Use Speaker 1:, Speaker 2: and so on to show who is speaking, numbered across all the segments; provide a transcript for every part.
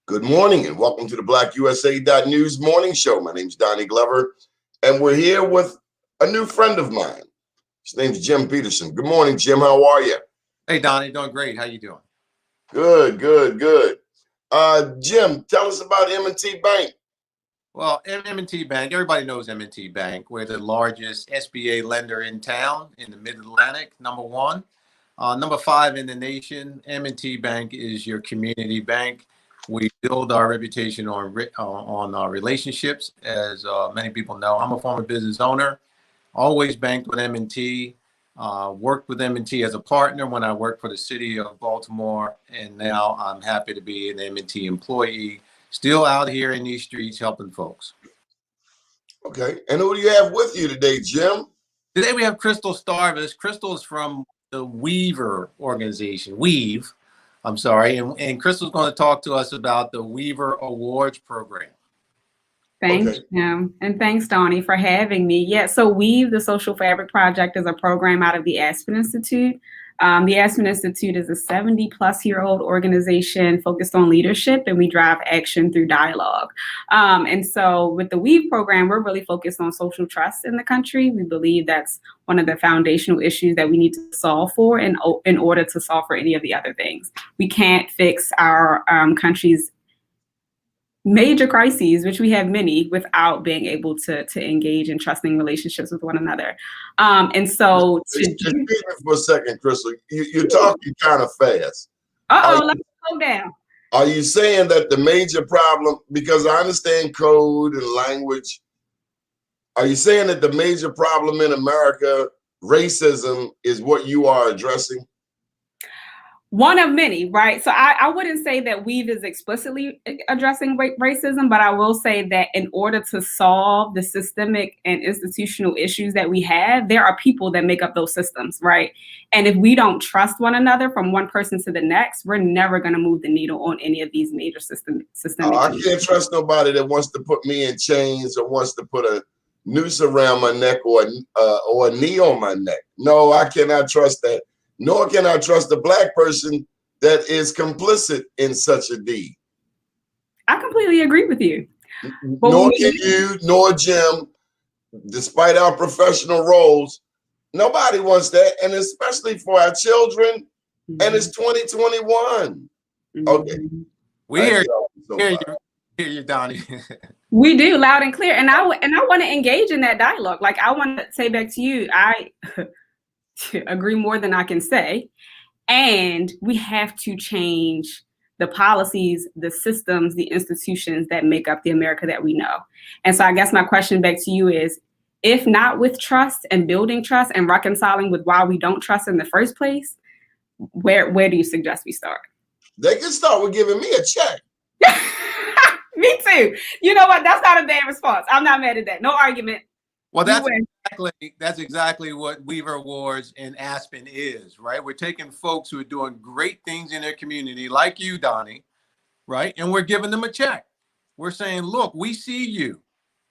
Speaker 1: Good morning and welcome to the BlackUSA.News morning show. My name's Donnie Glover and we're here with a new friend of mine. His name's Jim Peterson. Good morning, Jim. How are you?
Speaker 2: Hey, Donnie. Doing great. How you doing?
Speaker 1: Good. Jim, tell us about M&T Bank.
Speaker 2: Well, M&T Bank, everybody knows M&T Bank. We're the largest SBA lender in town in the Mid-Atlantic, number one. Number five in the nation. M&T Bank is your community bank. We build our reputation on our relationships. As many people know, I'm a former business owner, always banked with M&T, worked with M&T as a partner when I worked for the city of Baltimore, and now I'm happy to be an M&T employee, still out here in these streets helping folks.
Speaker 1: Okay, and who do you have with you today, Jim?
Speaker 2: Today we have Crystal Starvis. Crystal is from the Weaver organization, and Crystal's going to talk to us about the Weaver Awards program.
Speaker 3: Thanks, Jim. And thanks, Donnie, for having me. Yeah, so Weave, the Social Fabric Project, is a program out of the Aspen Institute. The Aspen Institute is a 70-plus-year-old organization focused on leadership, and we drive action through dialogue. And so with the Weave program, we're really focused on social trust in the country. We believe that's one of the foundational issues that we need to solve for in order to solve for any of the other things. We can't fix our country's major crises, which we have many, without being able to engage in trusting relationships with one another. And so
Speaker 1: just for a second, Crystal, you're talking kind of fast.
Speaker 3: Let's slow down.
Speaker 1: Are you saying that the major problem, because I understand code and language, are you saying that the major problem in America, racism, is what you are addressing?
Speaker 3: One of many, right? So I wouldn't say that Weave is explicitly addressing racism, but I will say that in order to solve the systemic and institutional issues that we have, there are people that make up those systems, right? And if we don't trust one another from one person to the next, we're never going to move the needle on any of these major systemic issues.
Speaker 1: I can't trust nobody that wants to put me in chains or wants to put a noose around my neck or a knee on my neck. No, I cannot trust that. Nor can I trust a Black person that is complicit in such a deed.
Speaker 3: I completely agree with you.
Speaker 1: Nor can you, nor Jim, despite our professional roles. Nobody wants that, and especially for our children. And it's 2021. Okay.
Speaker 2: We hear you, Donnie.
Speaker 3: We do, loud and clear. And I want to engage in that dialogue. Like, I want to say back to you, I agree more than I can say. And we have to change the policies, the systems, the institutions that make up the America that we know. And so I guess my question back to you is, if not with trust and building trust and reconciling with why we don't trust in the first place, where do you suggest we start?
Speaker 1: They can start with giving me a check.
Speaker 3: Me too. You know what? That's not a bad response. I'm not mad at that. No argument.
Speaker 2: Well, that's exactly what Weaver Awards in Aspen is, right? We're taking folks who are doing great things in their community, like you, Donnie, right? And we're giving them a check. We're saying, look, we see you.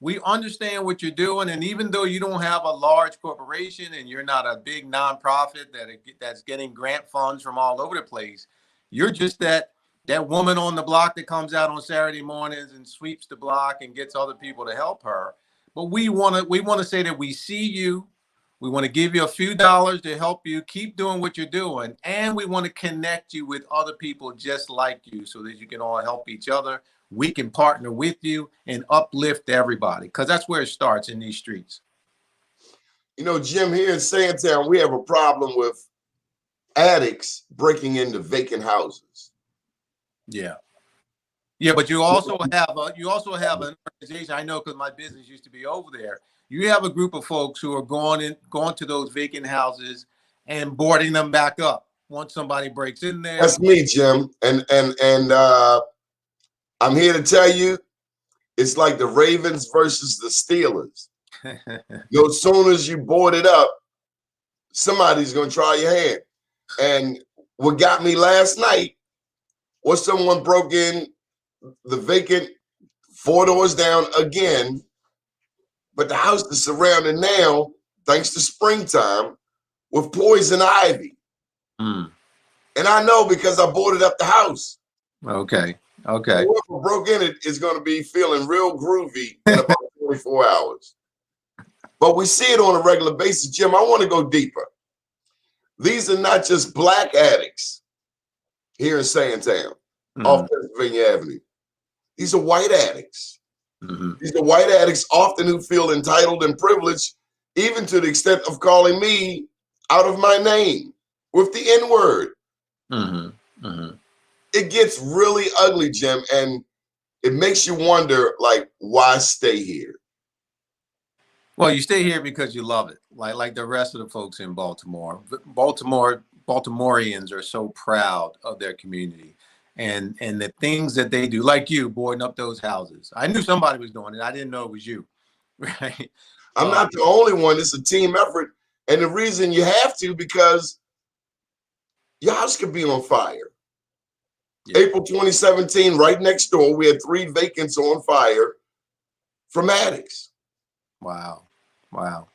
Speaker 2: We understand what you're doing. And even though you don't have a large corporation and you're not a big nonprofit that's getting grant funds from all over the place, you're just that woman on the block that comes out on Saturday mornings and sweeps the block and gets other people to help her. But we want to say that we see you. We want to give you a few dollars to help you keep doing what you're doing. And we want to connect you with other people just like you so that you can all help each other. We can partner with you and uplift everybody, because that's where it starts, in these streets.
Speaker 1: You know, Jim, here in Sandtown, we have a problem with addicts breaking into vacant houses.
Speaker 2: Yeah. Yeah, but you also have an organization. I know, because my business used to be over there. You have a group of folks who are going to those vacant houses and boarding them back up once somebody breaks in there.
Speaker 1: That's me, Jim, and I'm here to tell you, it's like the Ravens versus the Steelers. No sooner as you board it up, somebody's gonna try your hand. And what got me last night was someone broke in the vacant 4 doors down again, but the house is surrounded now, thanks to springtime, with poison ivy. And I know because I boarded up the house.
Speaker 2: Okay. Okay.
Speaker 1: Whoever broke in it is going to be feeling real groovy in about 24 hours. But we see it on a regular basis. Jim, I want to go deeper. These are not just black addicts here in Sandtown, off Pennsylvania Avenue. These are white addicts. These are white addicts often who feel entitled and privileged, even to the extent of calling me out of my name with the N-word. It gets really ugly, Jim, and it makes you wonder, like, why stay here?
Speaker 2: Well, you stay here because you love it, like the rest of the folks in Baltimore. Baltimoreans are so proud of their community and the things that they do, like you boarding up those houses. I knew somebody was doing it. I didn't know it was you, right?
Speaker 1: I'm not the only one. It's a team effort. And the reason you have to, because your house could be on fire. Yeah. April 2017, right next door, we had 3 vacants on fire from addicts.
Speaker 2: Wow. Wow.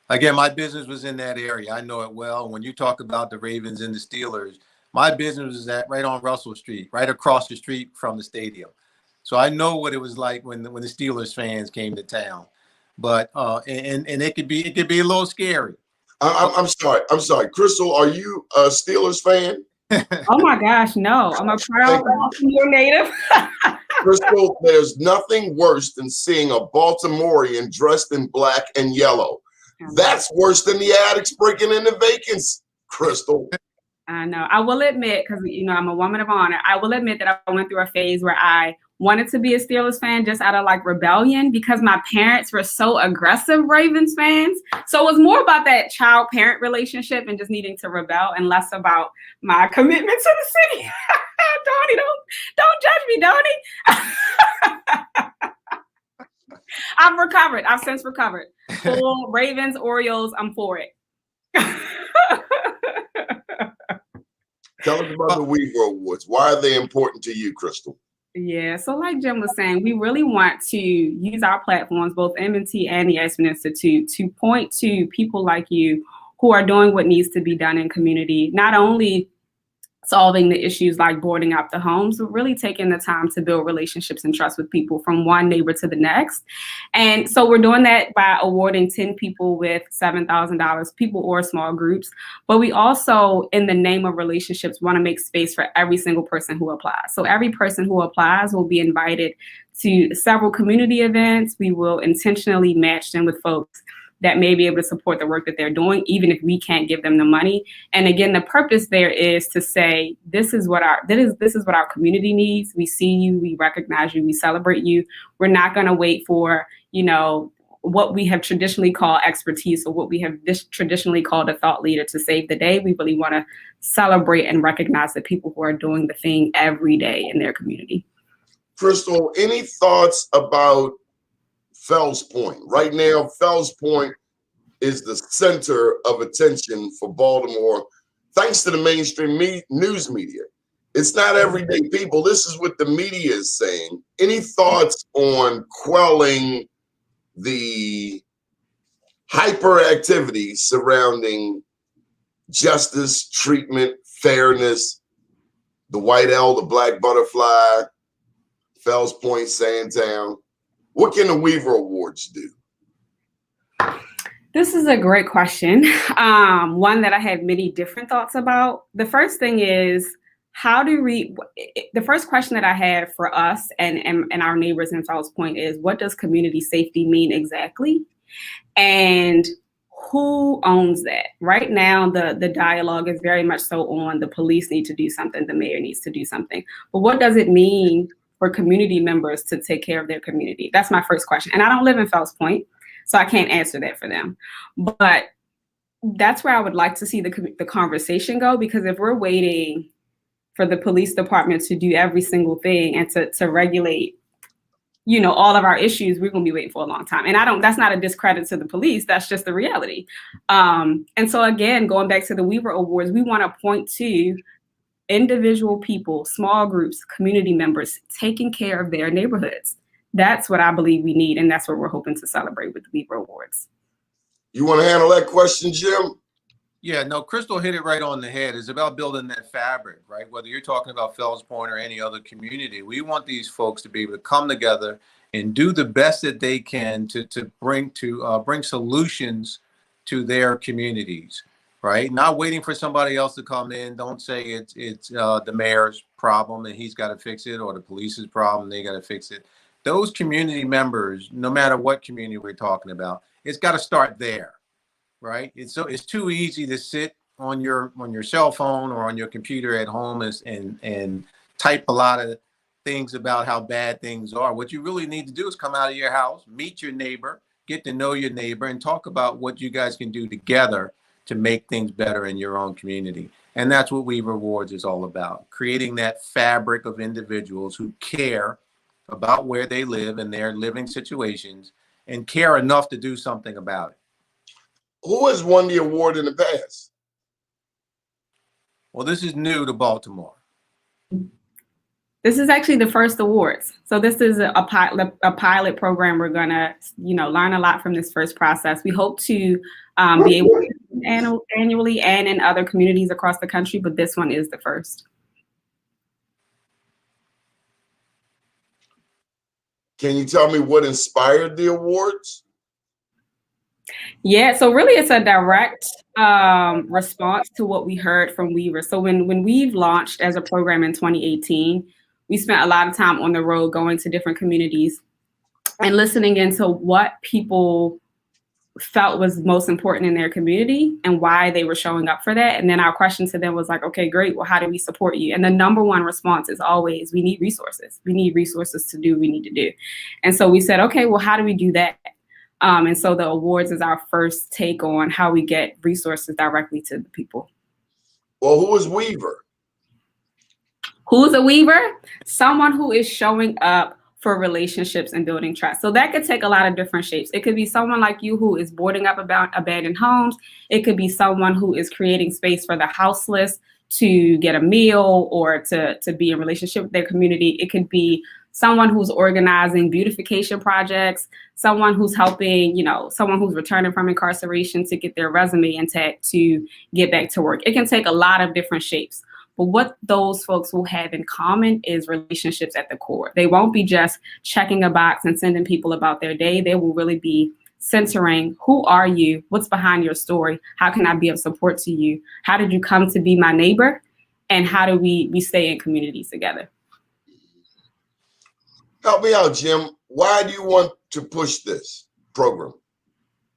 Speaker 2: Again, my business was in that area. I know it well. When you talk about the Ravens and the Steelers, my business was right on Russell Street, right across the street from the stadium. So I know what it was like when the Steelers fans came to town. But and it could be a little scary.
Speaker 1: I'm sorry. Crystal, are you a Steelers fan?
Speaker 3: Oh my gosh, no. I'm a proud Baltimore native.
Speaker 1: Crystal, there's nothing worse than seeing a Baltimorean dressed in black and yellow. That's worse than the addicts breaking into vacants, Crystal.
Speaker 3: I know. I will admit, because I'm a woman of honor, I will admit that I went through a phase where I wanted to be a Steelers fan just out of like rebellion, because my parents were so aggressive Ravens fans. So it was more about that child-parent relationship and just needing to rebel, and less about my commitment to the city. Donnie, don't judge me, Donnie. I've recovered. I've since recovered. Full Ravens, Orioles, I'm for it.
Speaker 1: Tell us about the Weaver Awards. Why are they important to you, Crystal?
Speaker 3: Yeah, so like Jim was saying, we really want to use our platforms, both M&T and the Aspen Institute, to point to people like you who are doing what needs to be done in community, not only solving the issues like boarding up the homes, but really taking the time to build relationships and trust with people from one neighbor to the next. And so we're doing that by awarding 10 people with $7,000, people or small groups. But we also, in the name of relationships, want to make space for every single person who applies. So every person who applies will be invited to several community events. We will intentionally match them with folks that may be able to support the work that they're doing, even if we can't give them the money. And again, the purpose there is to say, this is what our community needs. We see you, we recognize you, we celebrate you. We're not going to wait for, what we have traditionally called expertise, or what we have traditionally called a thought leader to save the day. We really want to celebrate and recognize the people who are doing the thing every day in their community.
Speaker 1: Crystal, any thoughts about Fells Point? Right now, Fells Point is the center of attention for Baltimore, thanks to the mainstream news media. It's not everyday people. This is what the media is saying. Any thoughts on quelling the hyperactivity surrounding justice, treatment, fairness, the white L, the black butterfly, Fells Point, Sandtown? What can the Weaver Awards do?
Speaker 3: This is a great question. One that I have many different thoughts about. The first thing is, the first question that I have for us and our neighbors in Fells Point is, what does community safety mean exactly? And who owns that? Right now, the dialogue is very much so on the police need to do something, the mayor needs to do something. But what does it mean for community members to take care of their community? That's my first question. And I don't live in Fells Point, so I can't answer that for them. But that's where I would like to see the conversation go, because if we're waiting for the police department to do every single thing and to regulate, all of our issues, we're going to be waiting for a long time. And that's not a discredit to the police. That's just the reality. And so again, going back to the Weaver Awards, we want to point to individual people, small groups, community members taking care of their neighborhoods. That's what I believe we need. And that's what we're hoping to celebrate with the Weaver Awards.
Speaker 1: You want to handle that question, Jim?
Speaker 2: Yeah, no, Crystal hit it right on the head. It's about building that fabric, right? Whether you're talking about Fells Point or any other community, we want these folks to be able to come together and do the best that they can to bring solutions to their communities, right? Not waiting for somebody else to come in. Don't say it's the mayor's problem and he's got to fix it, or the police's problem, they got to fix it. Those community members, no matter what community we're talking about, it's got to start there, right? It's too easy to sit on your cell phone or on your computer at home and type a lot of things about how bad things are. What you really need to do is come out of your house, meet your neighbor, get to know your neighbor, and talk about what you guys can do together to make things better in your own community. And that's what Weaver Awards is all about, creating that fabric of individuals who care about where they live and their living situations and care enough to do something about it.
Speaker 1: Who has won the award in the past?
Speaker 2: Well, this is new to Baltimore.
Speaker 3: This is actually the first awards. So this is a pilot program. We're gonna, learn a lot from this first process. We hope to be able to do annually and in other communities across the country, but this one is the first.
Speaker 1: Can you tell me what inspired the awards?
Speaker 3: Yeah, so really it's a direct response to what we heard from Weaver. So when Weave launched as a program in 2018, we spent a lot of time on the road going to different communities and listening into what people felt was most important in their community and why they were showing up for that. And then our question to them was like, okay, great. Well, how do we support you? And the number one response is always, we need resources. We need resources to do what we need to do. And so we said, okay, well, how do we do that? And so the awards is our first take on how we get resources directly to the people.
Speaker 1: Well, who is Weaver?
Speaker 3: Who's a Weaver? Someone who is showing up for relationships and building trust. So that could take a lot of different shapes. It could be someone like you who is boarding up about abandoned homes. It could be someone who is creating space for the houseless to get a meal or to be in relationship with their community. It could be someone who's organizing beautification projects, someone who's helping, someone who's returning from incarceration to get their resume intact to get back to work. It can take a lot of different shapes. But what those folks will have in common is relationships at the core. They won't be just checking a box and sending people about their day. They will really be centering, who are you? What's behind your story? How can I be of support to you? How did you come to be my neighbor? And how do we stay in communities together?
Speaker 1: Help me out, Jim. Why do you want to push this program?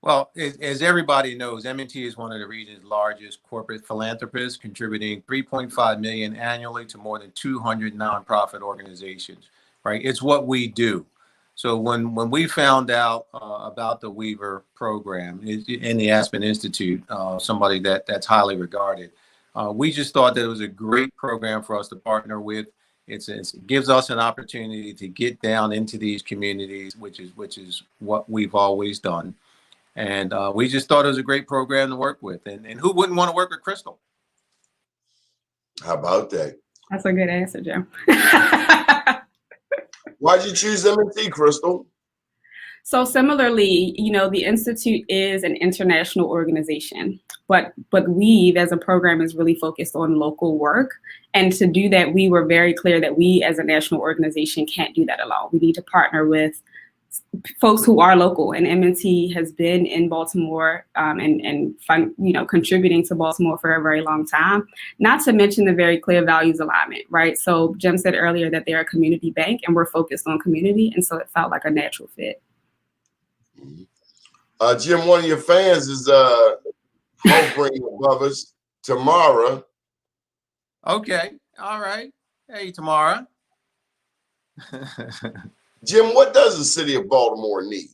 Speaker 2: Well, as everybody knows, M&T is one of the region's largest corporate philanthropists, contributing $3.5 million annually to more than 200 nonprofit organizations, right? It's what we do. So when we found out about the Weaver program in the Aspen Institute, somebody that's highly regarded, we just thought that it was a great program for us to partner with. It gives us an opportunity to get down into these communities, which is what we've always done. And we just thought it was a great program to work with. And who wouldn't want to work with Crystal?
Speaker 1: How about that?
Speaker 3: That's a good answer, Jim.
Speaker 1: Why'd you choose M&T, Crystal?
Speaker 3: So similarly, the Institute is an international organization, but Weave as a program is really focused on local work. And to do that, we were very clear that we as a national organization can't do that alone. We need to partner with folks who are local, and M&T has been in Baltimore and contributing to Baltimore for a very long time, not to mention the very clear values alignment, right? So Jim said earlier that they're a community bank and we're focused on community. And so it felt like a natural fit.
Speaker 1: Jim, one of your fans is hovering above us, Tamara.
Speaker 2: Okay. All right. Hey, Tamara.
Speaker 1: Jim, what does the city of Baltimore need?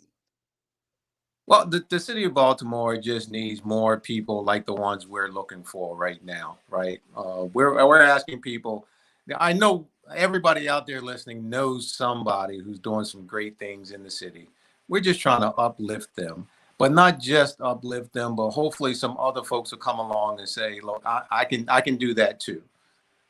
Speaker 2: Well, the city of Baltimore just needs more people like the ones we're looking for right now, right? We're asking people. I know everybody out there listening knows somebody who's doing some great things in the city. We're just trying to uplift them, but not just uplift them, but hopefully some other folks will come along and say, look, I can do that too.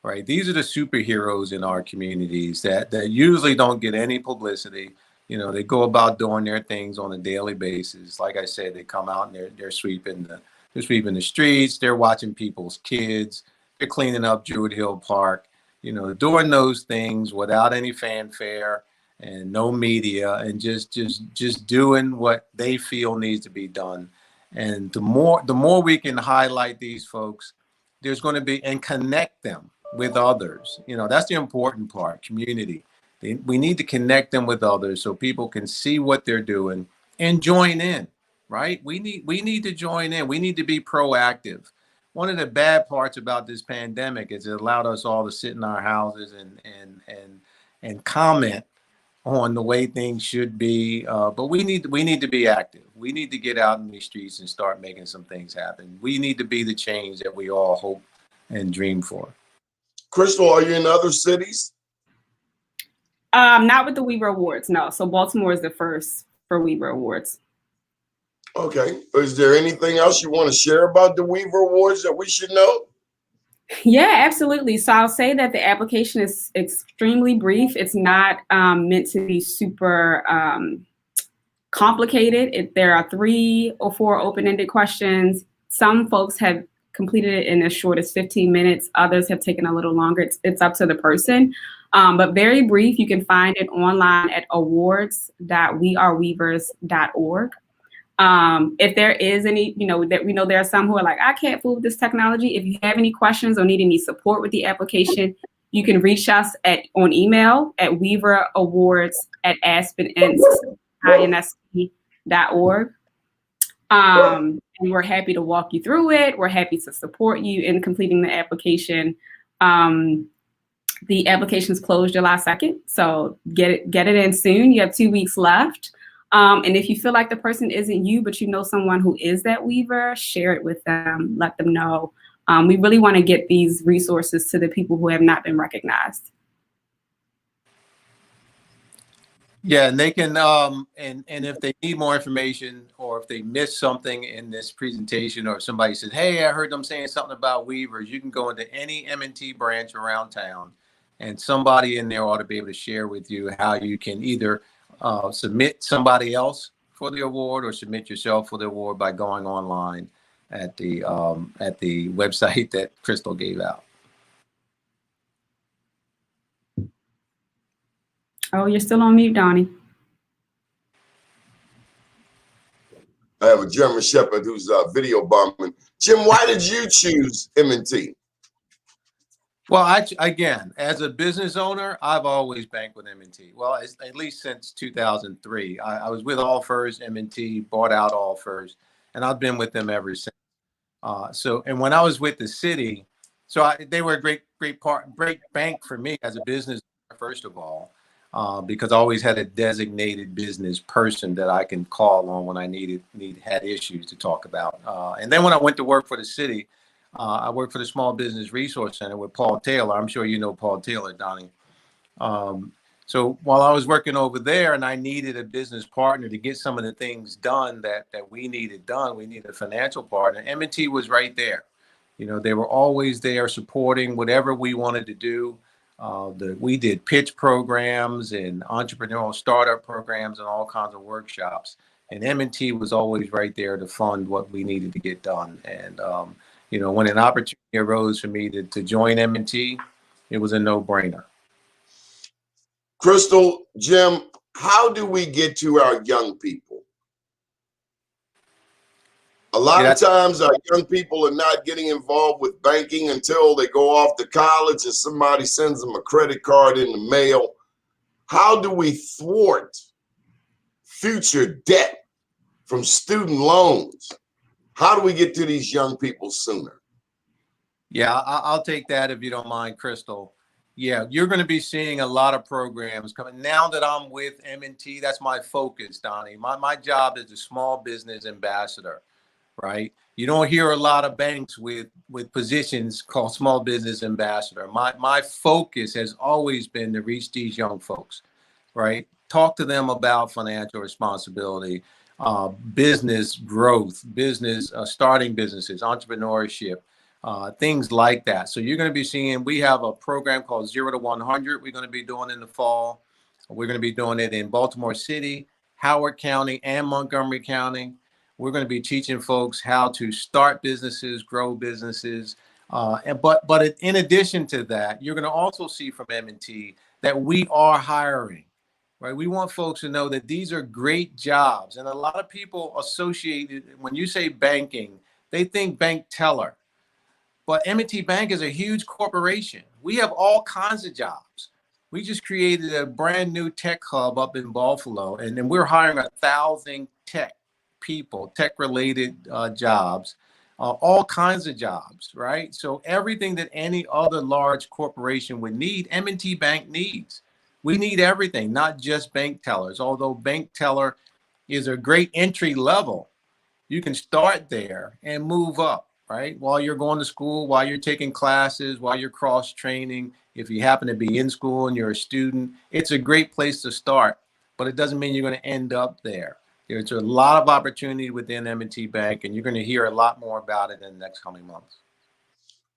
Speaker 2: Right. These are the superheroes in our communities that usually don't get any publicity. They go about doing their things on a daily basis. Like I said, they come out and they're sweeping the They're sweeping the streets. They're watching people's kids. They're cleaning up Druid Hill Park. You know, doing those things without any fanfare and no media, and just doing what they feel needs to be done. And the more we can highlight these folks, there's going to be, and connect them with others. You know, that's the important part. Community. We need to connect them with others so people can see what they're doing and join in. Right? We need to join in. We need to be proactive. One of the bad parts about this pandemic is it allowed us all to sit in our houses and comment on the way things should be. But we need to be active. We need to get out in the streets and start making some things happen. We need to be the change that we all hope and dream for.
Speaker 1: Crystal, are you in other cities?
Speaker 3: Not with the Weaver Awards, no. So Baltimore is the first for Weaver Awards.
Speaker 1: Okay. Is there anything else you want to share about the Weaver Awards that we should know?
Speaker 3: Yeah, absolutely. So I'll say that the application is extremely brief. It's not meant to be super complicated. There are 3 or 4 open-ended questions. Some folks have completed it in as short as 15 minutes. Others have taken a little longer. It's up to the person. But very brief. You can find it online at awards.weareweavers.org. If there is any, that we know there are some who are like, I can't fool with this technology. If you have any questions or need any support with the application, you can reach us on email at weaverawards@aspeninsp.org. And we're happy to walk you through it. We're happy to support you in completing the application. The application's closed July 2nd, so get it in soon. You have 2 weeks left. And if you feel like the person isn't you, but you know someone who is that weaver, share it with them, let them know. We really want to get these resources to the people who have not been recognized.
Speaker 2: Yeah, and they can, and if they need more information, or if they missed something in this presentation, or if somebody said, hey, I heard them saying something about weavers, you can go into any M&T branch around town, and somebody in there ought to be able to share with you how you can either submit somebody else for the award or submit yourself for the award by going online at the website that Crystal gave out.
Speaker 3: Oh, you're still on mute, Donnie.
Speaker 1: I have a German Shepherd who's video bombing. Jim, why did you choose M&T?
Speaker 2: Well, again, as a business owner, I've always banked with M&T. Well, at least since 2003. I was with All First, M&T, bought out All First, and I've been with them ever since. And when I was with the city, they were a great bank for me as a business owner, first of all, because I always had a designated business person that I can call on when I had issues to talk about. And then when I went to work for the city, I worked for the Small Business Resource Center with Paul Taylor. I'm sure you know Paul Taylor, Donnie. So while I was working over there and I needed a business partner to get some of the things done that we needed done, we needed a financial partner. M&T was right there. You know, they were always there supporting whatever we wanted to do. We did pitch programs and entrepreneurial startup programs and all kinds of workshops. And M&T was always right there to fund what we needed to get done. And, when an opportunity arose for me to join M&T, it was a no-brainer.
Speaker 1: Crystal, Jim, how do we get to our young people? A lot of times our young people are not getting involved with banking until they go off to college and somebody sends them a credit card in the mail. How do we thwart future debt from student loans? How do we get to these young people sooner?
Speaker 2: Yeah, I'll take that if you don't mind, Crystal. Yeah, you're going to be seeing a lot of programs coming. Now that I'm with M&T, that's my focus, Donnie. My job is a small business ambassador, right? You don't hear a lot of banks with positions called small business ambassador. My focus has always been to reach these young folks, right? Talk to them about financial responsibility, business growth, starting businesses, entrepreneurship, things like that. So you're going to be seeing, we have a program called 0 to 100 we're going to be doing in the fall. We're going to be doing it in Baltimore City, Howard County, and Montgomery County. We're going to be teaching folks how to start businesses, grow businesses. But in addition to that, you're going to also see from M&T that we are hiring, right? We want folks to know that these are great jobs. And a lot of people associate it, when you say banking, they think bank teller. But M&T Bank is a huge corporation. We have all kinds of jobs. We just created a brand new tech hub up in Buffalo, and then we're hiring 1,000 tech people, tech-related jobs, all kinds of jobs, right? So everything that any other large corporation would need, M&T Bank needs. We need everything, not just bank tellers. Although bank teller is a great entry level, you can start there and move up, right? While you're going to school, while you're taking classes, while you're cross training. If you happen to be in school and you're a student, it's a great place to start, but it doesn't mean you're going to end up there. There's a lot of opportunity within M&T Bank, and you're going to hear a lot more about it in the next coming months.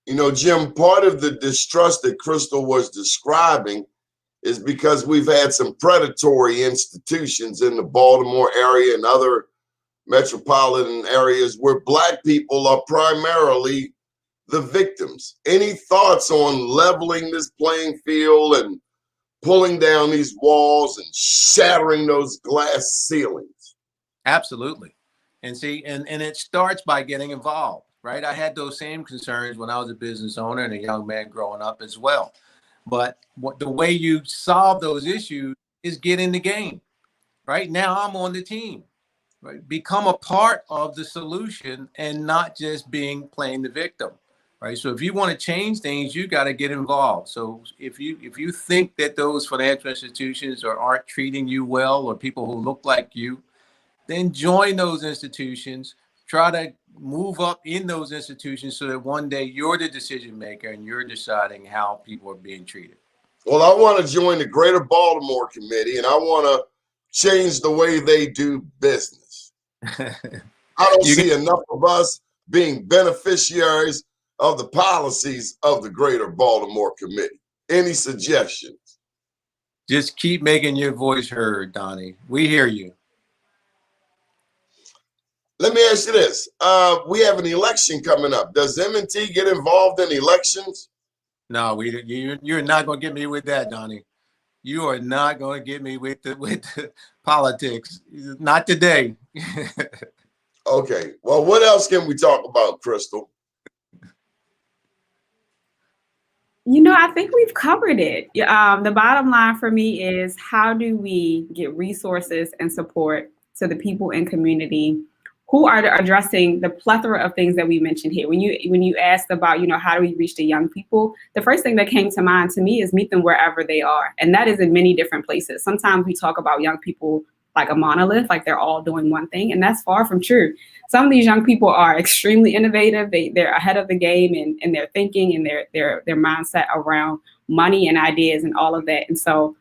Speaker 1: You know, Jim, part of the distrust that Crystal was describing is because we've had some predatory institutions in the Baltimore area and other metropolitan areas where Black people are primarily the victims. Any thoughts on leveling this playing field and pulling down these walls and shattering those glass ceilings?
Speaker 2: Absolutely. And see, and it starts by getting involved, right? I had those same concerns when I was a business owner and a young man growing up as well. But the way you solve those issues is get in the game. Right now, I'm on the team. Right? Become a part of the solution and not just playing the victim. Right. So if you want to change things, you got to get involved. So if you think that those financial institutions aren't treating you well, or people who look like you, then join those institutions. Try to move up in those institutions so that one day you're the decision maker and you're deciding how people are being treated.
Speaker 1: Well, I want to join the Greater Baltimore Committee, and I want to change the way they do business. I don't see enough of us being beneficiaries of the policies of the Greater Baltimore Committee. Any suggestions?
Speaker 2: Just keep making your voice heard, Donnie. We hear you.
Speaker 1: Let me ask you this. We have an election coming up. Does M&T get involved in elections?
Speaker 2: No, you're not going to get me with that, Donnie. You are not going to get me with the politics. Not today.
Speaker 1: Okay. Well, what else can we talk about, Crystal?
Speaker 3: You know, I think we've covered it. The bottom line for me is, how do we get resources and support to the people in community who are addressing the plethora of things that we mentioned here? When you asked about, how do we reach the young people, the first thing that came to mind to me is meet them wherever they are. And that is in many different places. Sometimes we talk about young people like a monolith, like they're all doing one thing, and that's far from true. Some of these young people are extremely innovative. They're ahead of the game in their thinking and their mindset around money and ideas and all of that. And so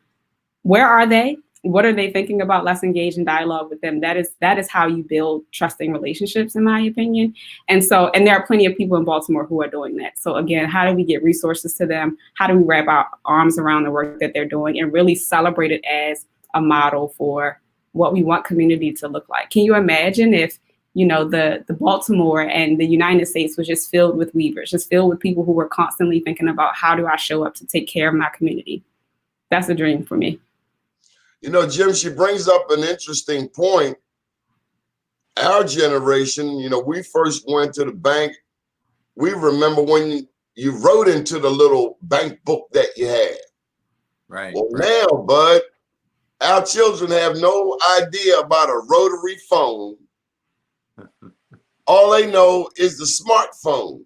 Speaker 3: where are they? What are they thinking about? Let's engage in dialogue with them. That is how you build trusting relationships, in my opinion. And there are plenty of people in Baltimore who are doing that. So again, how do we get resources to them? How do we wrap our arms around the work that they're doing and really celebrate it as a model for what we want community to look like? Can you imagine if, the Baltimore and the United States was just filled with weavers, just filled with people who were constantly thinking about, how do I show up to take care of my community? That's a dream for me.
Speaker 1: Jim, she brings up an interesting point. Our generation, we first went to the bank. We remember when you wrote into the little bank book that you had.
Speaker 2: Right.
Speaker 1: Well, now, bud, our children have no idea about a rotary phone. All they know is the smartphone.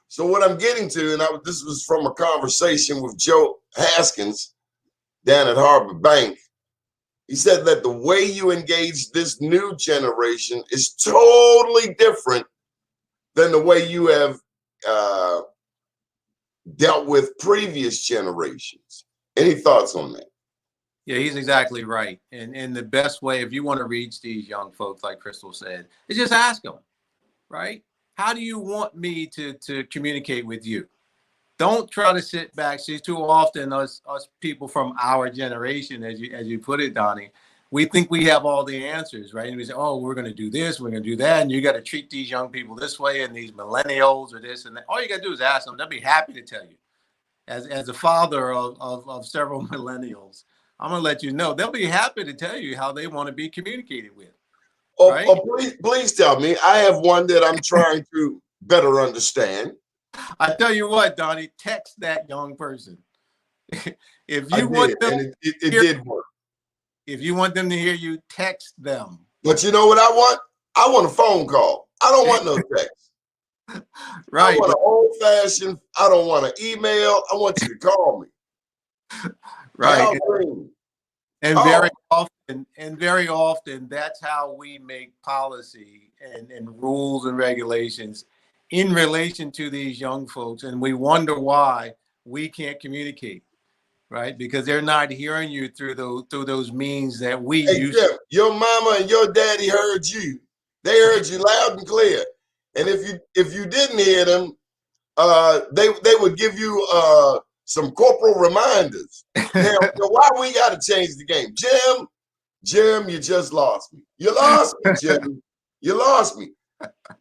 Speaker 1: So what I'm getting to, and this was from a conversation with Joe Haskins down at Harbor Bank. He said that the way you engage this new generation is totally different than the way you have dealt with previous generations. Any thoughts on that?
Speaker 2: Yeah, he's exactly right. And the best way, if you want to reach these young folks, like Crystal said, is just ask them, right? How do you want me to communicate with you? Don't try to sit back. See, too often us people from our generation, as you put it, Donnie, we think we have all the answers, right? And we say, oh, we're going to do this, we're going to do that, and you got to treat these young people this way, and these millennials or this and that. All you got to do is ask them; they'll be happy to tell you. As a father of several millennials, I'm going to let you know they'll be happy to tell you how they want to be communicated with. Right?
Speaker 1: Please tell me. I have one that I'm trying to better understand.
Speaker 2: I tell you what, Donnie, text that young person. If you
Speaker 1: it did work.
Speaker 2: If you want them to hear you, text them.
Speaker 1: But you know what I want? I want a phone call. I don't want no text.
Speaker 2: Right.
Speaker 1: I want an old-fashioned. I don't want an email. I want you to call me.
Speaker 2: Right. And very often, that's how we make policy and rules and regulations in relation to these young folks. And we wonder why we can't communicate, right? Because they're not hearing you through those means that we use.
Speaker 1: Jim, your mama and your daddy heard you. They heard you loud and clear. And if you didn't hear them, they would give you some corporal reminders. Now, why we got to change the game? Jim, you just lost me. You lost me, Jim. You lost me.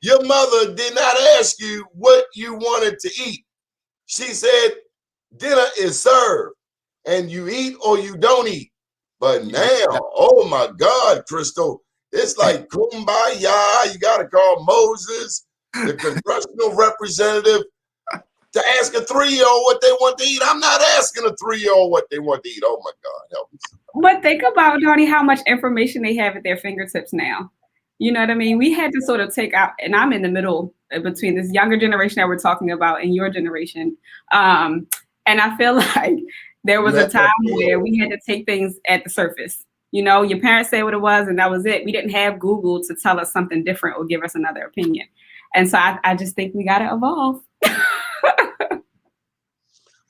Speaker 1: Your mother did not ask you what you wanted to eat. She said, dinner is served, and you eat or you don't eat. But now, oh my God, Crystal, it's like kumbaya. You got to call Moses, the congressional representative, to ask a 3-year-old what they want to eat. I'm not asking a 3-year-old what they want to eat. Oh my God, help me.
Speaker 3: But think about, Donnie, how much information they have at their fingertips now. You know what I mean? We had to sort of take out, and I'm in the middle between this younger generation that we're talking about and your generation. And I feel like there was a time where we had to take things at the surface. You know, your parents say what it was, and that was it. We didn't have Google to tell us something different or give us another opinion. And so I just think we got to evolve.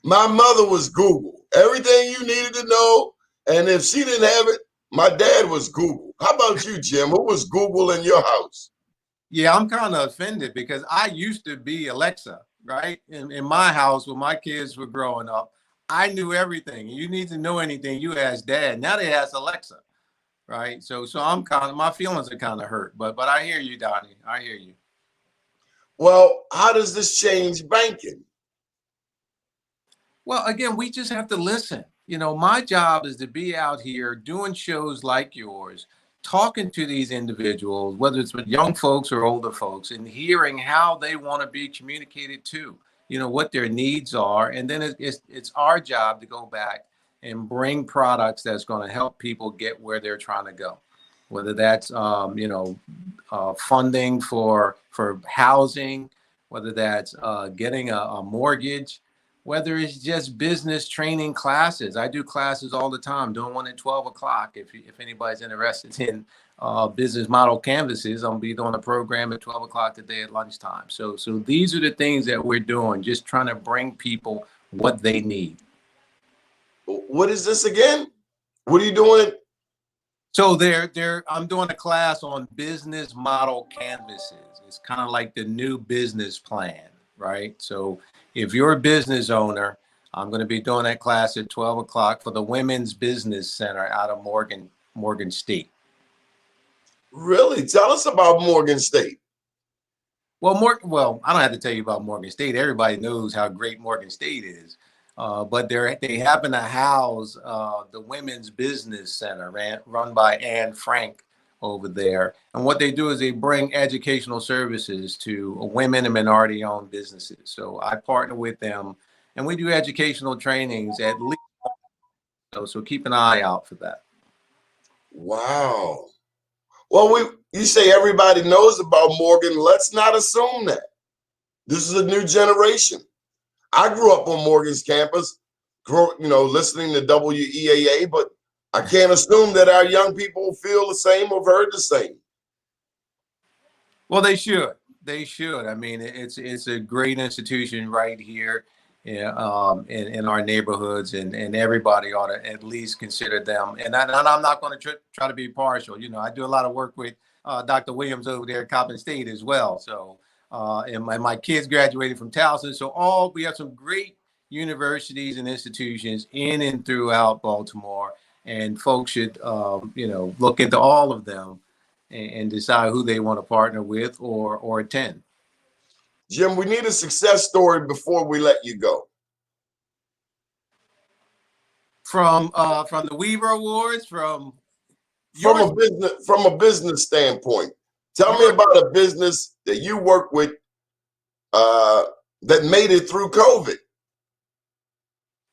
Speaker 1: My mother was Google. Everything you needed to know. And if she didn't have it, my dad was Google. How about you, Jim? Who was Google in your house?
Speaker 2: Yeah, I'm kind of offended because I used to be Alexa, right? In my house when my kids were growing up, I knew everything. You need to know anything, you ask Dad. Now they ask Alexa, right? So I'm my feelings are kind of hurt. But I hear you, Donnie. I hear you.
Speaker 1: Well, how does this change banking?
Speaker 2: Well, again, we just have to listen. You know, my job is to be out here doing shows like yours, talking to these individuals, whether it's with young folks or older folks, and hearing how they want to be communicated to, you know, what their needs are. And then it's our job to go back and bring products that's going to help people get where they're trying to go, whether that's, funding for housing, whether that's getting a mortgage, whether it's just business training classes. I do classes all the time, doing one at 12 o'clock. If anybody's interested in business model canvases, I'm gonna be doing a program at 12 o'clock today at lunchtime. So these are the things that we're doing, just trying to bring people what they need.
Speaker 1: What is this again? What are you doing?
Speaker 2: So I'm doing a class on business model canvases. It's kind of like the new business plan, right? So if you're a business owner, I'm going to be doing that class at 12 o'clock for the Women's Business Center out of Morgan State.
Speaker 1: Really? Tell us about Morgan State.
Speaker 2: Well, I don't have to tell you about Morgan State. Everybody knows how great Morgan State is. But they happen to house the Women's Business Center run by Anne Frank over there. And what they do is they bring educational services to women and minority-owned businesses. So I partner with them, and we do educational trainings at least. So keep an eye out for that.
Speaker 1: Wow. Well, you say everybody knows about Morgan. Let's not assume that. This is a new generation. I grew up on Morgan's campus, listening to WEAA, but I can't assume that our young people feel the same or heard the same.
Speaker 2: Well, they should. They should. I mean, it's a great institution right here in our neighborhoods, and everybody ought to at least consider them. And I'm not going to try to be partial. You know, I do a lot of work with Dr. Williams over there at Coppin State as well. So, and my kids graduated from Towson. So we have some great universities and institutions in and throughout Baltimore. and folks should, look into all of them and decide who they want to partner with or attend.
Speaker 1: Jim, we need a success story before we let you go.
Speaker 2: From the Weaver Awards, from
Speaker 1: a business standpoint. Tell me about a business that you work with that made it through COVID.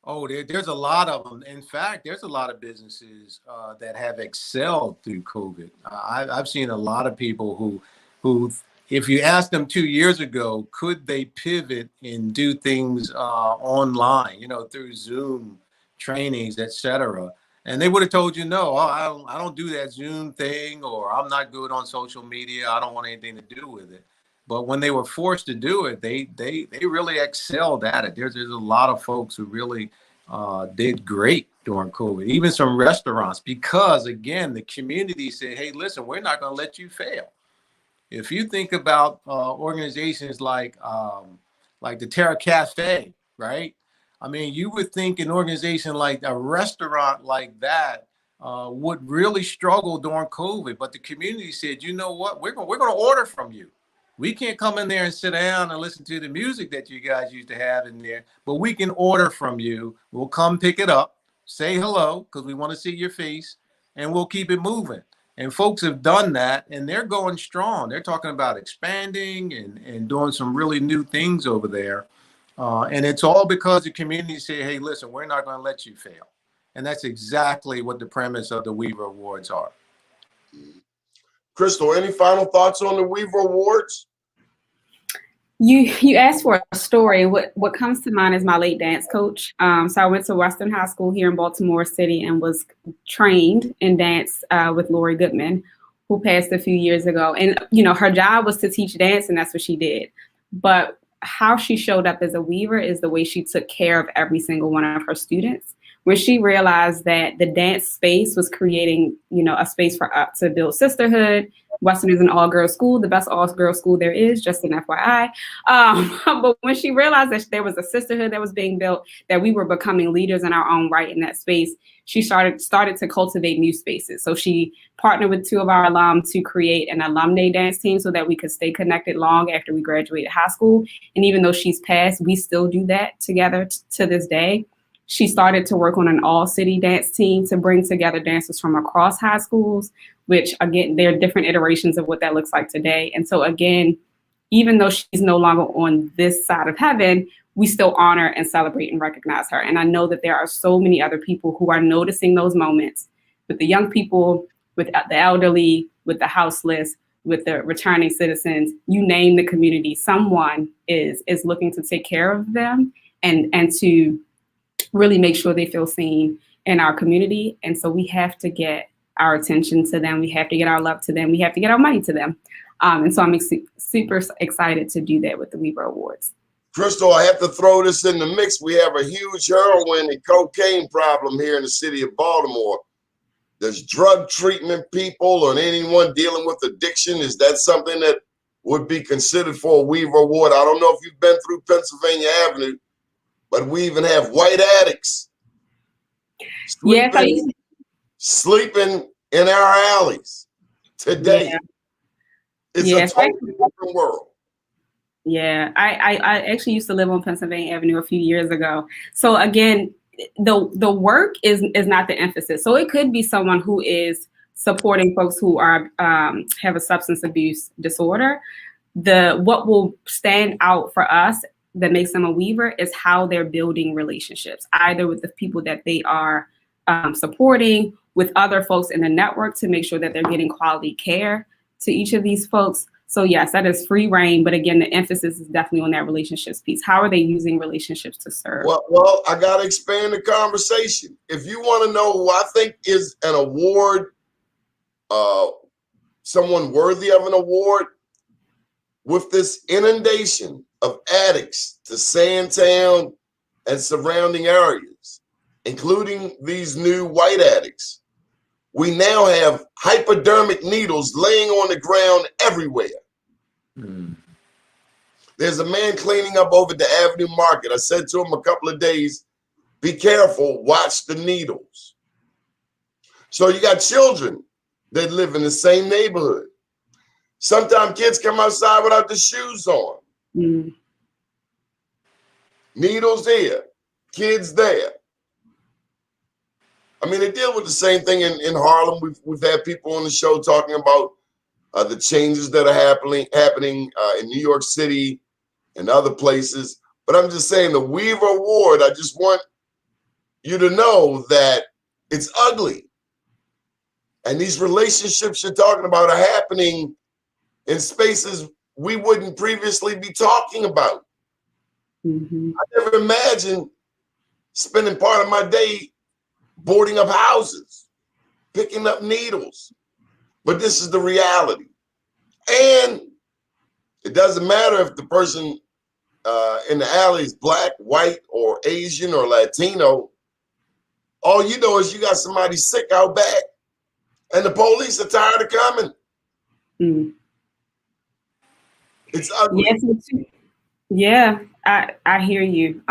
Speaker 2: Oh, there's a lot of them. In fact, there's a lot of businesses that have excelled through COVID. I've seen a lot of people who, if you asked them 2 years ago, could they pivot and do things online, through Zoom trainings, etc., and they would have told you, no, I don't do that Zoom thing, or I'm not good on social media. I don't want anything to do with it. But when they were forced to do it, they really excelled at it. There's a lot of folks who really did great during COVID, even some restaurants, because again, the community said, hey, listen, we're not going to let you fail. If you think about organizations like the Terra Cafe, right? I mean, you would think an organization like a restaurant like that would really struggle during COVID, but the community said, you know what, we're going to order from you. We can't come in there and sit down and listen to the music that you guys used to have in there, but we can order from you. We'll come pick it up, say hello, because we want to see your face, and we'll keep it moving. And folks have done that, and they're going strong. They're talking about expanding and doing some really new things over there. And it's all because the community say, hey, listen, we're not going to let you fail. And that's exactly what the premise of the Weaver Awards are.
Speaker 1: Crystal, any final thoughts on the Weaver Awards?
Speaker 3: You asked for a story. What comes to mind is my late dance coach. So I went to Western High School here in Baltimore City and was trained in dance with Lori Goodman, who passed a few years ago. And, her job was to teach dance, and that's what she did. But how she showed up as a weaver is the way she took care of every single one of her students. When she realized that the dance space was creating, a space for us to build sisterhood. Western is an all-girls school, the best all-girls school there is, just an FYI. But when she realized that there was a sisterhood that was being built, that we were becoming leaders in our own right in that space, she started to cultivate new spaces. So she partnered with 2 of our alums to create an alumni dance team so that we could stay connected long after we graduated high school. And even though she's passed, we still do that together to this day. She started to work on an all-city dance team to bring together dancers from across high schools, which, again, there are different iterations of what that looks like today. And so, again, even though she's no longer on this side of heaven, we still honor and celebrate and recognize her. And I know that there are so many other people who are noticing those moments with the young people, with the elderly, with the houseless, with the returning citizens. You name the community, someone is looking to take care of them and to really make sure they feel seen in our community. And so we have to get our attention to them. We have to get our love to them. We have to get our money to them. And so I'm super excited to do that with the Weaver Awards.
Speaker 1: Crystal, I have to throw this in the mix. We have a huge heroin and cocaine problem here in the city of Baltimore. There's drug treatment people or anyone dealing with addiction. Is that something that would be considered for a Weaver Award? I don't know if you've been through Pennsylvania Avenue, but we even have white addicts sleeping in our alleys today.
Speaker 3: Yeah.
Speaker 1: It's a totally different world.
Speaker 3: Yeah, I actually used to live on Pennsylvania Avenue a few years ago. So again, the work is not the emphasis. So it could be someone who is supporting folks who are have a substance abuse disorder. What will stand out for us that makes them a weaver is how they're building relationships, either with the people that they are supporting, with other folks in the network to make sure that they're getting quality care to each of these folks. So yes, that is free reign. But again, the emphasis is definitely on that relationships piece. How are they using relationships to serve?
Speaker 1: Well, I got to expand the conversation. If you want to know who I think is an award, someone worthy of an award, with this inundation of addicts to Sandtown and surrounding areas, including these new white addicts, we now have hypodermic needles laying on the ground everywhere. There's a man cleaning up over the Avenue Market. I said to him a couple of days, be careful, watch the needles. So you got children that live in the same neighborhood. Sometimes kids come outside without the shoes on.
Speaker 3: Mm.
Speaker 1: Needles here, kids there. I mean, they deal with the same thing in Harlem. We've had people on the show talking about the changes that are happening in New York City and other places. But I'm just saying the Weaver Award, I just want you to know that it's ugly. And these relationships you're talking about are happening in spaces we wouldn't previously be talking about.
Speaker 3: Mm-hmm.
Speaker 1: I never imagined spending part of my day boarding up houses, picking up needles. But this is the reality. And it doesn't matter if the person in the alley is black, white, or Asian, or Latino. All you know is you got somebody sick out back, and the police are tired of coming.
Speaker 3: Mm.
Speaker 1: It's ugly.
Speaker 3: Yes, yeah, I hear you.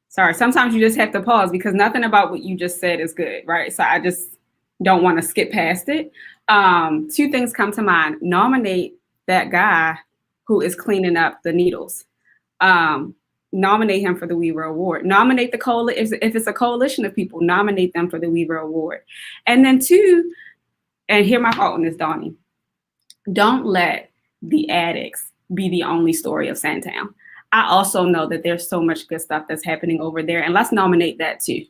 Speaker 3: Sorry, sometimes you just have to pause because nothing about what you just said is good, right? So I just don't want to skip past it. Two things come to mind. Nominate that guy who is cleaning up the needles. Nominate him for the Weaver Award. Nominate the coalition. If it's a coalition of people, nominate them for the Weaver Award. And then two, and hear my fault on this, Donnie, don't let the addicts be the only story of Sandtown. I also know that there's so much good stuff that's happening over there, and let's nominate that too.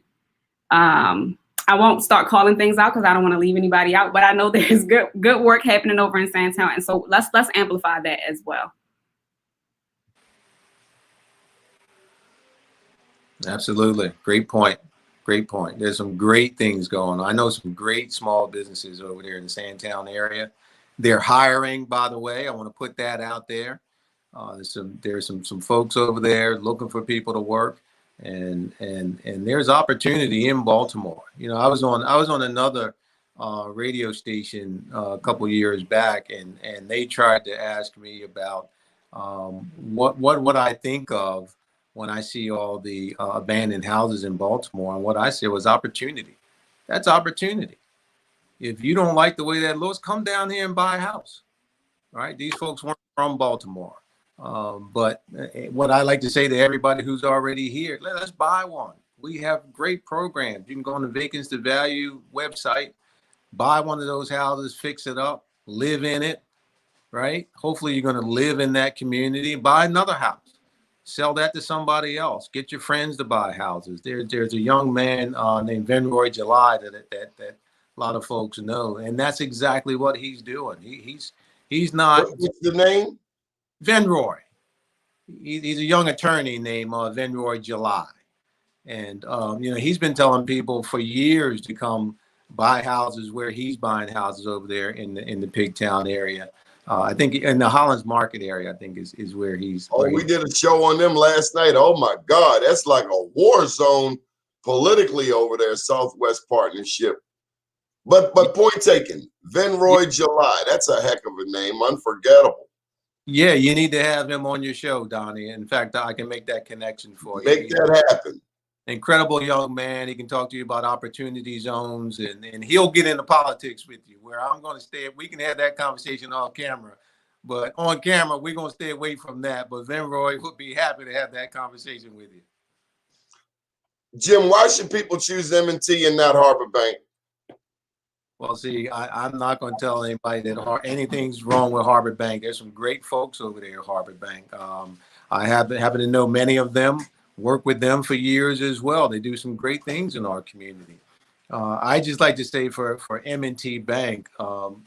Speaker 3: I won't start calling things out because I don't want to leave anybody out, but I know there's good work happening over in Sandtown, and so let's amplify that as well.
Speaker 2: Absolutely. Great point. Great point. There's some great things going on. I know some great small businesses over there in the Sandtown area. They're hiring, by the way. I want to put that out there. There's some folks over there looking for people to work, and there's opportunity in Baltimore. You know, I was on another radio station a couple years back, and they tried to ask me about what I think of when I see all the abandoned houses in Baltimore, and what I said was opportunity. That's opportunity. If you don't like the way that looks, come down here and buy a house. Right? These folks weren't from Baltimore. But what I like to say to everybody who's already here, let's buy one. We have great programs. You can go on the Vacants to Value website, buy one of those houses, fix it up, live in it, right? Hopefully you're going to live in that community, buy another house, sell that to somebody else, get your friends to buy houses. There's a young man named Venroy July that a lot of folks know, and that's exactly what he's doing. He's not.
Speaker 1: What's the name?
Speaker 2: Venroy. He's a young attorney named Venroy July. And, you know, he's been telling people for years to come buy houses where he's buying houses over there in the Pigtown area. I think in the Hollands Market area, I think is where he's.
Speaker 1: Oh, we did a show on them last night. Oh my God, that's like a war zone politically over there, Southwest Partnership. But point taken, Venroy July, that's a heck of a name, unforgettable.
Speaker 2: Yeah, you need to have him on your show, Donnie. In fact, I can make that connection for you.
Speaker 1: Make that happen.
Speaker 2: Incredible young man. He can talk to you about opportunity zones, and he'll get into politics with you, where I'm going to stay. We can have that conversation off camera, but on camera, we're going to stay away from that. But Venroy would be happy to have that conversation with you.
Speaker 1: Jim, why should people choose M&T and not Harbor Bank?
Speaker 2: Well, see, I'm not going to tell anybody that anything's wrong with Harbor Bank. There's some great folks over there at Harbor Bank. I happen to know many of them, work with them for years as well. They do some great things in our community. I just like to say for M&T Bank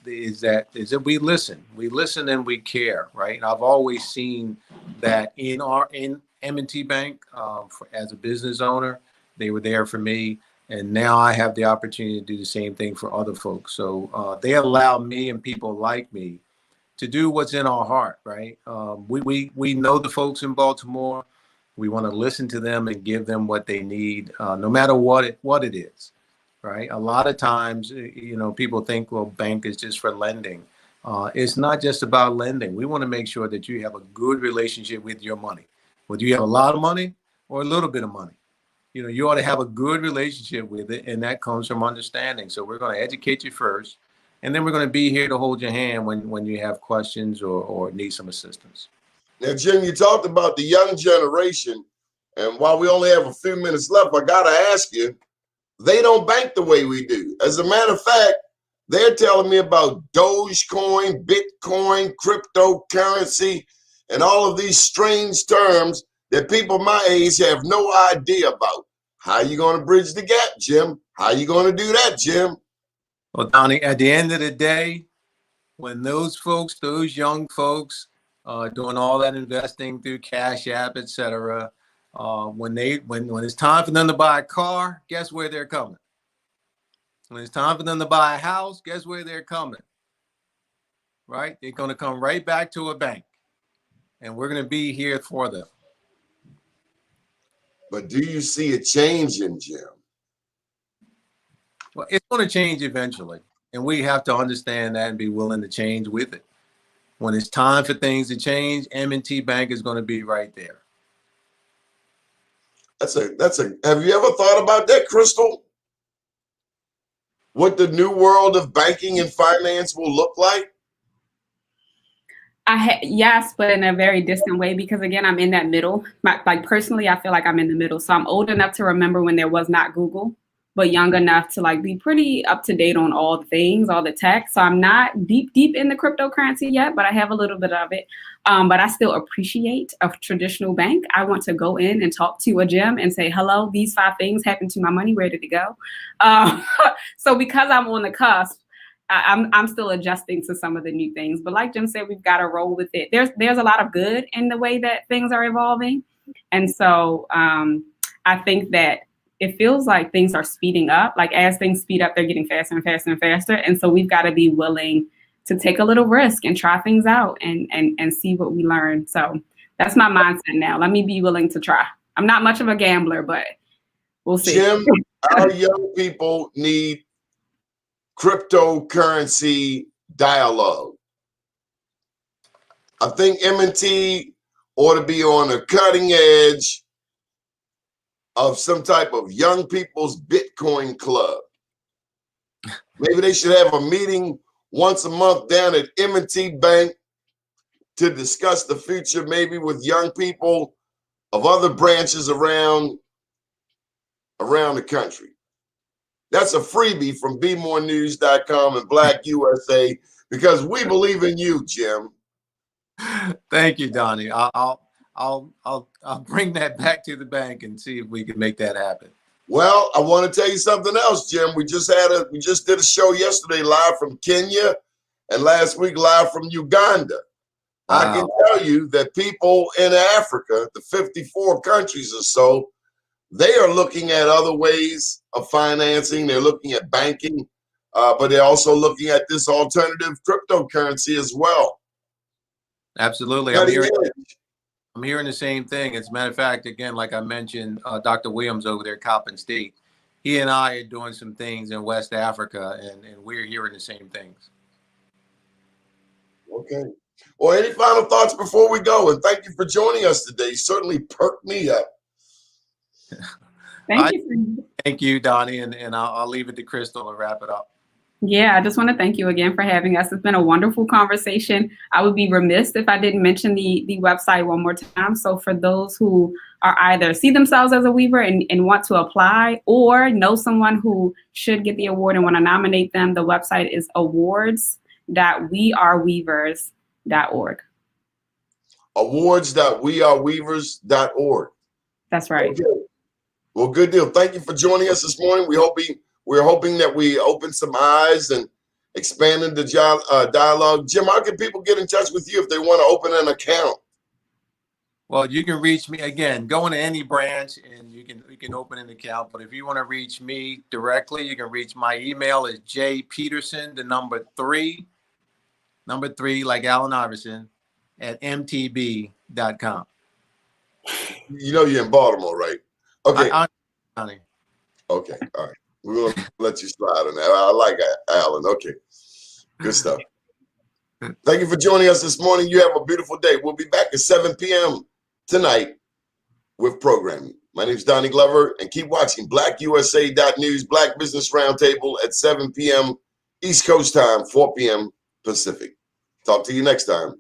Speaker 2: is that we listen and we care, right? And I've always seen that in M&T Bank as a business owner, they were there for me. And now I have the opportunity to do the same thing for other folks. So they allow me and people like me to do what's in our heart, right? We know the folks in Baltimore. We want to listen to them and give them what they need, no matter what it is, right? A lot of times, you know, people think, well, bank is just for lending. It's not just about lending. We want to make sure that you have a good relationship with your money, whether you have a lot of money or a little bit of money. you ought to have a good relationship with it, and that comes from understanding. So we're going to educate you first, and then we're going to be here to hold your hand when you have questions or need some assistance.
Speaker 1: Now, Jim, you talked about the young generation, and while we only have a few minutes left, I got to ask you, they don't bank the way we do. As a matter of fact, they're telling me about Dogecoin, Bitcoin, cryptocurrency, and all of these strange terms that people my age have no idea about. How are you going to bridge the gap, Jim? How are you going to do that, Jim?
Speaker 2: Well, Donnie, at the end of the day, when those young folks, doing all that investing through Cash App, et cetera, when it's time for them to buy a car, guess where they're coming? When it's time for them to buy a house, guess where they're coming? Right? They're going to come right back to a bank, and we're going to be here for them.
Speaker 1: But do you see a change in, Jim?
Speaker 2: Well, it's going to change eventually, and we have to understand that and be willing to change with it. When it's time for things to change, M&T Bank is going to be right there.
Speaker 1: Have you ever thought about that, Crystal? What the new world of banking and finance will look like?
Speaker 3: Yes, but in a very distant way, because again, I'm in that middle. Like personally, I feel like I'm in the middle. So I'm old enough to remember when there was not Google, but young enough to like be pretty up to date on all the things, all the tech. So I'm not deep in the cryptocurrency yet, but I have a little bit of it. But I still appreciate a traditional bank. I want to go in and talk to a Jim and say, hello, these 5 things happened to my money. Where did it go? So because I'm on the cusp, I'm still adjusting to some of the new things. But like Jim said, we've got to roll with it. There's a lot of good in the way that things are evolving. And so I think that it feels like things are speeding up. Like as things speed up, they're getting faster and faster and faster. And so we've got to be willing to take a little risk and try things out and see what we learn. So that's my mindset now. Let me be willing to try. I'm not much of a gambler, but we'll see.
Speaker 1: Jim, our young people need cryptocurrency dialogue. I think M&T ought to be on the cutting edge of some type of young people's Bitcoin club. Maybe they should have a meeting once a month down at M&T Bank to discuss the future, maybe with young people of other branches around the country. That's a freebie from BMoreNews.com and Black USA, because we believe in you, Jim.
Speaker 2: Thank you, Donnie. I'll bring that back to the bank and see if we can make that happen.
Speaker 1: Well, I want to tell you something else, Jim. We just did a show yesterday live from Kenya, and last week live from Uganda. Wow. I can tell you that people in Africa, the 54 countries or so, they are looking at other ways of financing. They're looking at banking, but they're also looking at this alternative cryptocurrency as well.
Speaker 2: Absolutely. I'm hearing the same thing. As a matter of fact, again, like I mentioned, Dr. Williams over there at Coppin State, he and I are doing some things in West Africa, and we're hearing the same things.
Speaker 1: Okay. Well, any final thoughts before we go? And thank you for joining us today. You certainly perked me up.
Speaker 3: Thank
Speaker 2: you, Donnie, and I'll leave it to Crystal to wrap it up.
Speaker 3: Yeah, I just want to thank you again for having us. It's been a wonderful conversation. I would be remiss if I didn't mention the website one more time. So for those who are either see themselves as a weaver and want to apply, or know someone who should get the award and want to nominate them, the website is awards.weareweavers.org.
Speaker 1: Awards.weareweavers.org.
Speaker 3: That's right.
Speaker 1: Okay. Well, good deal. Thank you for joining us this morning. We're hoping that we open some eyes and expanded the dialogue. Jim, how can people get in touch with you if they want to open an account?
Speaker 2: Well, you can reach me again. Go into any branch and you can open an account. But if you want to reach me directly, you can reach my email is jpeterson, the number three like Allen Iverson, at mtb.com.
Speaker 1: You know you're in Baltimore, right? Okay.
Speaker 2: Honey.
Speaker 1: Okay. All right. We're going to let you slide on that. I like Alan. Okay. Good stuff. Thank you for joining us this morning. You have a beautiful day. We'll be back at 7 p.m. tonight with programming. My name is Donnie Glover, and keep watching BlackUSA.News Black Business Roundtable at 7 p.m. East Coast time, 4 p.m. Pacific. Talk to you next time.